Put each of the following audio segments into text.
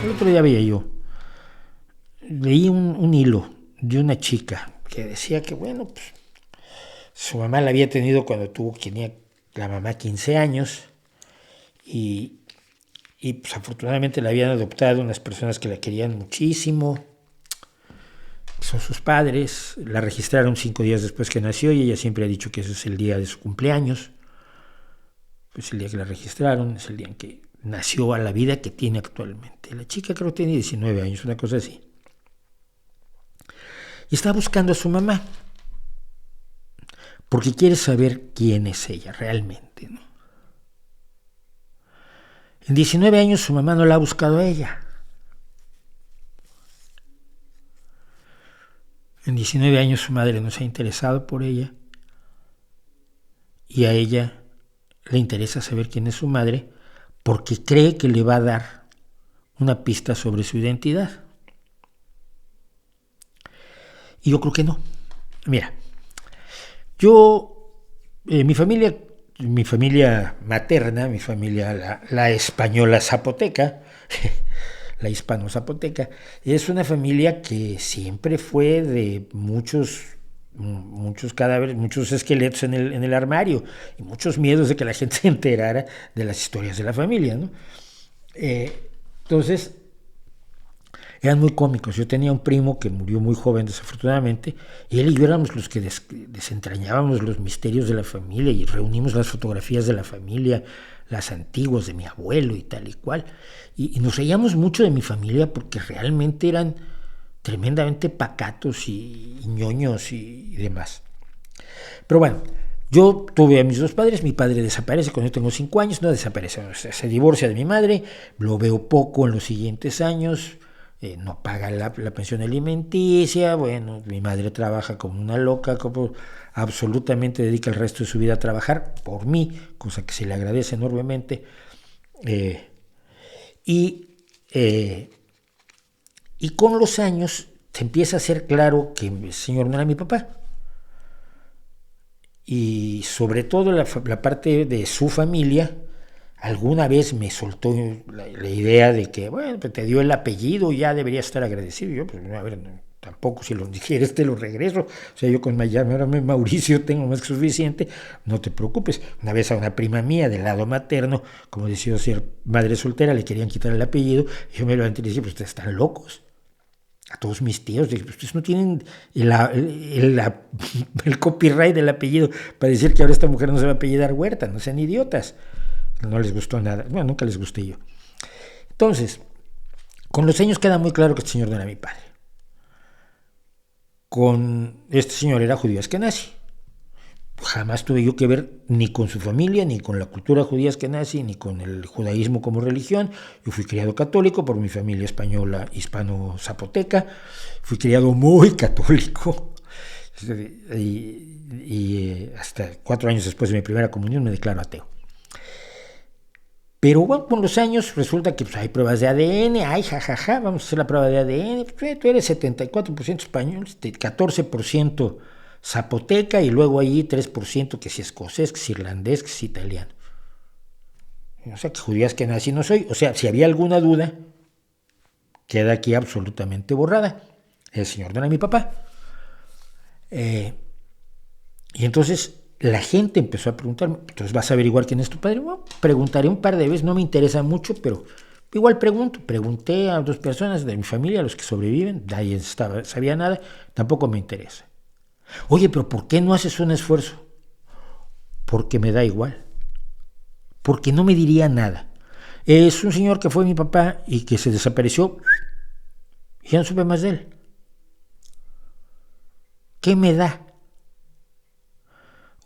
El otro día veía yo, leí un hilo de una chica que decía que, bueno, pues su mamá la había tenido cuando tenía la mamá 15 años y pues afortunadamente la habían adoptado unas personas que la querían muchísimo, son sus padres, la registraron 5 días después que nació y ella siempre ha dicho que ese es el día de su cumpleaños. Pues el día que la registraron es el día en que nació a la vida que tiene actualmente. La chica creo que tiene 19 años, una cosa así. Y está buscando a su mamá porque quiere saber quién es ella realmente, ¿no? En 19 años su mamá no la ha buscado a ella. En 19 años su madre no se ha interesado por ella y a ella le interesa saber quién es su madre porque cree que le va a dar una pista sobre su identidad. Y yo creo que no. Mira, yo, mi familia materna, mi familia, la española zapoteca, la hispano-zapoteca, es una familia que siempre fue de muchos cadáveres, muchos esqueletos en el armario y muchos miedos de que la gente se enterara de las historias de la familia, ¿no? Entonces, eran muy cómicos. Yo tenía un primo que murió muy joven, desafortunadamente, y él y yo éramos los que desentrañábamos los misterios de la familia y reunimos las fotografías de la familia, las antiguas de mi abuelo y tal y cual. Y nos reíamos mucho de mi familia porque realmente eran tremendamente pacatos y ñoños y demás. Pero bueno, yo tuve a mis dos padres, mi padre desaparece cuando yo tengo 5 años, no desaparece, o sea, se divorcia de mi madre, lo veo poco en los siguientes años, no paga la pensión alimenticia, bueno, mi madre trabaja como una loca, como absolutamente dedica el resto de su vida a trabajar por mí, cosa que se le agradece enormemente, y con los años se empieza a hacer claro que el señor no era mi papá, y sobre todo la parte de su familia. Alguna vez me soltó la idea de que, bueno, pues te dio el apellido, ya deberías estar agradecido. Yo, pues, a ver, no, tampoco, si lo dijeres te lo regreso. O sea, yo con llamarme Mauricio tengo más que suficiente, no te preocupes. Una vez a una prima mía del lado materno, como decidió ser madre soltera, le querían quitar el apellido, y yo me levanté y le dije, pues ustedes están locos. A todos mis tíos, dije, pues ustedes no tienen el copyright del apellido para decir que ahora esta mujer no se va a apellidar Huerta, no sean idiotas. No les gustó nada, bueno, nunca les gusté yo. Entonces, con los años queda muy claro que este señor no era mi padre. Este señor era judío askenazi. Jamás tuve yo que ver ni con su familia, ni con la cultura judía askenazi, ni con el judaísmo como religión. Yo fui criado católico por mi familia española, hispano-zapoteca. Fui criado muy católico. Y hasta 4 años después de mi primera comunión me declaro ateo. Pero bueno, con los años resulta que pues, hay pruebas de ADN, vamos a hacer la prueba de ADN, pues, tú eres 74% español, 14% zapoteca y luego ahí 3% que si escocés, que si irlandés, que si italiano. O sea, que judías que nací no soy. O sea, si había alguna duda, queda aquí absolutamente borrada. El señor no era mi papá. Y entonces la gente empezó a preguntarme, entonces vas a averiguar quién es tu padre. Bueno, preguntaré un par de veces, no me interesa mucho, pero igual pregunté a 2 personas de mi familia, a los que sobreviven, nadie sabía nada, tampoco me interesa. Oye, pero ¿por qué no haces un esfuerzo? Porque me da igual, porque no me diría nada. Es un señor que fue mi papá y que se desapareció y ya no supe más de él. ¿Qué me da?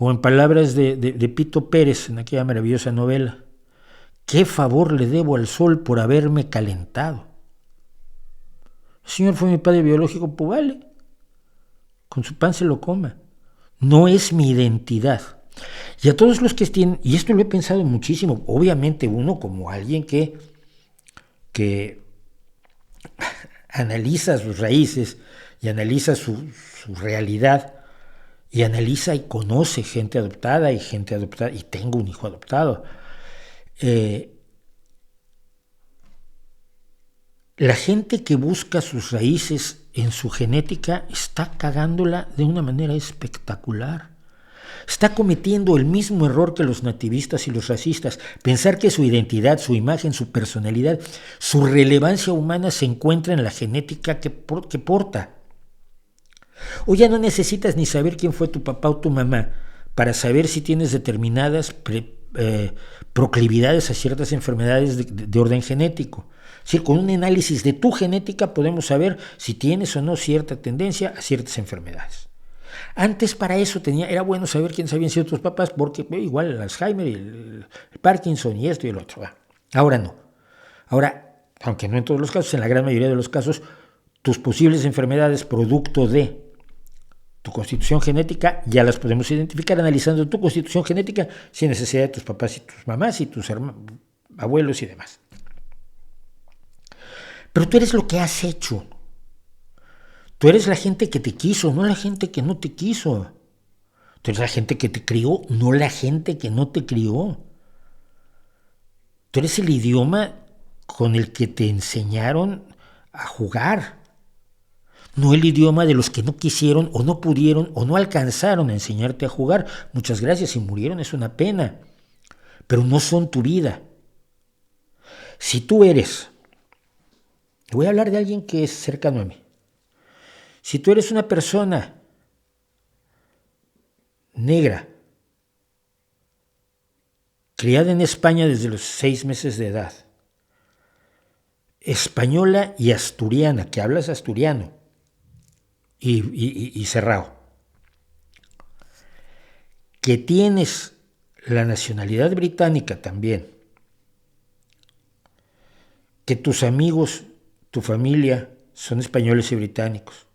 O en palabras de Pito Pérez, en aquella maravillosa novela, ¿qué favor le debo al sol por haberme calentado? El señor fue mi padre biológico, pues vale, con su pan se lo coma. No es mi identidad. Y a todos los que tienen, y esto lo he pensado muchísimo, obviamente uno como alguien que analiza sus raíces y analiza su realidad, y analiza y conoce gente adoptada, y tengo un hijo La gente que busca sus raíces en su genética está cagándola de una manera espectacular. Está cometiendo el mismo error que los nativistas y los racistas, pensar que su identidad, su imagen, su personalidad, su relevancia humana se encuentra en la genética que porta. O ya no necesitas ni saber quién fue tu papá o tu mamá para saber si tienes determinadas proclividades a ciertas enfermedades de orden genético. Es decir, con un análisis de tu genética podemos saber si tienes o no cierta tendencia a ciertas enfermedades. Antes para eso era bueno saber quiénes habían sido tus papás, porque igual el Alzheimer, el Parkinson y esto y el otro. Ahora no. Ahora, aunque no en todos los casos, en la gran mayoría de los casos, tus posibles enfermedades producto de tu constitución genética ya las podemos identificar analizando tu constitución genética sin necesidad de tus papás y tus mamás y tus abuelos y demás. Pero tú eres lo que has hecho. Tú eres la gente que te quiso, no la gente que no te quiso. Tú eres la gente que te crió, no la gente que no te crió. Tú eres el idioma con el que te enseñaron a jugar. No el idioma de los que no quisieron o no pudieron o no alcanzaron a enseñarte a jugar. Muchas gracias, si murieron es una pena, pero no son tu vida. Si tú eres, voy a hablar de alguien que es cercano a mí. Si tú eres una persona negra, criada en España desde los 6 meses de edad, española y asturiana, que hablas asturiano y cerrado, que tienes la nacionalidad británica también, que tus amigos, tu familia son españoles y británicos,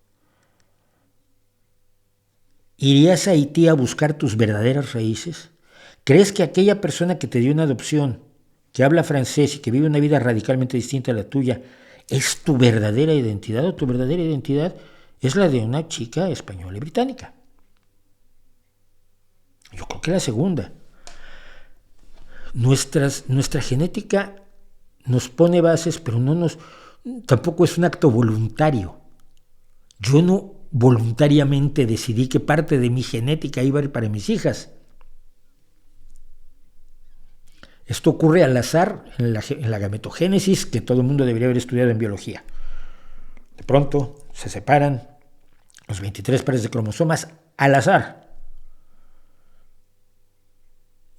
¿irías a Haití a buscar tus verdaderas raíces? ¿Crees que aquella persona que te dio una adopción, que habla francés y que vive una vida radicalmente distinta a la tuya, es tu verdadera identidad o tu verdadera identidad es la de una chica española y británica? Yo creo que la segunda. Nuestra genética nos pone bases, pero tampoco es un acto voluntario. Yo no voluntariamente decidí que parte de mi genética iba a ir para mis hijas. Esto ocurre al azar en la gametogénesis, que todo el mundo debería haber estudiado en biología. De pronto se separan los 23 pares de cromosomas al azar.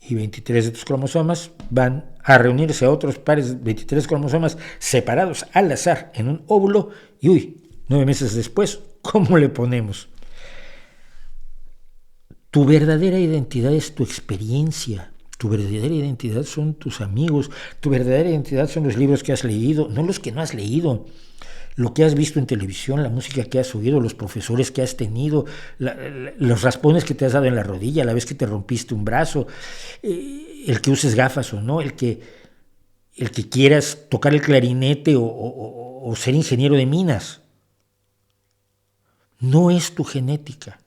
Y 23 de tus cromosomas van a reunirse a otros pares de 23 cromosomas separados al azar en un óvulo y 9 meses después, ¿cómo le ponemos? Tu verdadera identidad es tu experiencia. Tu verdadera identidad son tus amigos. Tu verdadera identidad son los libros que has leído, no los que no has leído. Lo que has visto en televisión, la música que has oído, los profesores que has tenido, los raspones que te has dado en la rodilla, la vez que te rompiste un brazo, el que uses gafas o no, el que quieras tocar el clarinete o ser ingeniero de minas. No es tu genética.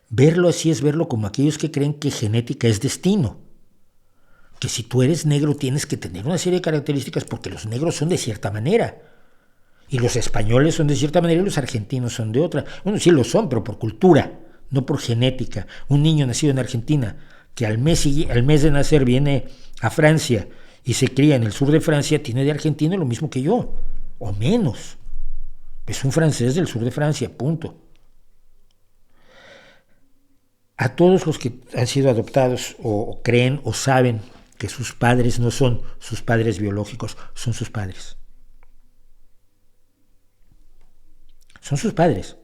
Verlo así es verlo como aquellos que creen que genética es destino. Que si tú eres negro tienes que tener una serie de características porque los negros son de cierta manera. Y los españoles son de cierta manera y los argentinos son de otra. Bueno, sí lo son, pero por cultura, no por genética. Un niño nacido en Argentina que al mes de nacer viene a Francia y se cría en el sur de Francia, tiene de argentino lo mismo que yo, o menos. Es un francés del sur de Francia, punto. A todos los que han sido adoptados o creen o saben que sus padres no son sus padres biológicos, son sus padres. Son sus padres.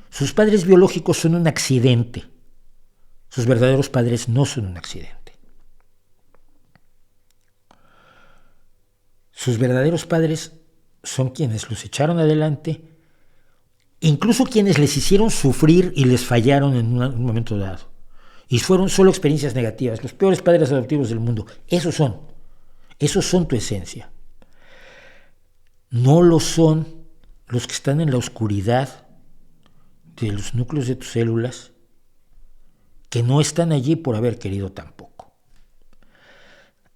Sus padres biológicos son un accidente. Sus verdaderos padres no son un accidente. Sus verdaderos padres son quienes los echaron adelante, incluso quienes les hicieron sufrir y les fallaron en un momento dado. Y fueron solo experiencias negativas, los peores padres adoptivos del mundo. Esos son tu esencia. No lo son los que están en la oscuridad de los núcleos de tus células, que no están allí por haber querido tampoco.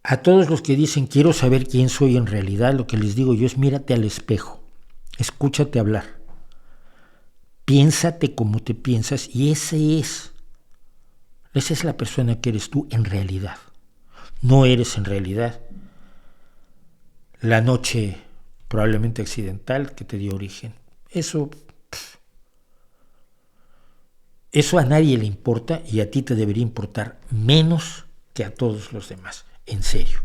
A todos los que dicen quiero saber quién soy en realidad, lo que les digo yo es mírate al espejo, escúchate hablar, piénsate como te piensas y esa es la persona que eres tú en realidad. No eres en realidad la noche probablemente accidental que te dio origen. Eso a nadie le importa y a ti te debería importar menos que a todos los demás. En serio,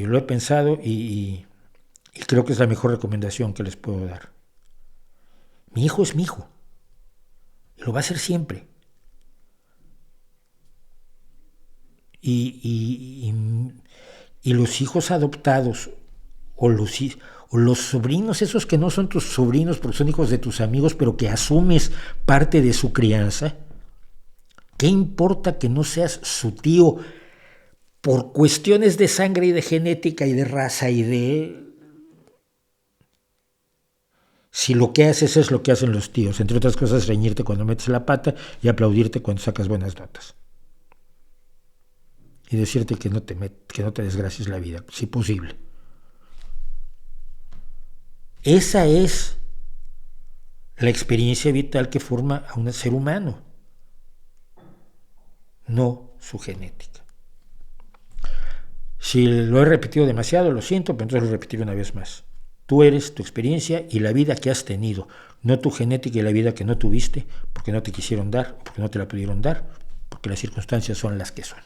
lo he pensado y creo que es la mejor recomendación que les puedo dar. Mi hijo es mi hijo y lo va a ser siempre. Y los hijos adoptados o los sobrinos, esos que no son tus sobrinos porque son hijos de tus amigos, pero que asumes parte de su crianza, ¿qué importa que no seas su tío por cuestiones de sangre y de genética y de raza y de... Si lo que haces es lo que hacen los tíos, entre otras cosas reñirte cuando metes la pata y aplaudirte cuando sacas buenas notas. Y decirte que no te desgracies la vida, si posible. Esa es la experiencia vital que forma a un ser humano, no su genética. Si lo he repetido demasiado, lo siento, pero entonces lo repetiré una vez más. Tú eres tu experiencia y la vida que has tenido, no tu genética y la vida que no tuviste, porque no te quisieron dar, porque no te la pudieron dar, porque las circunstancias son las que son.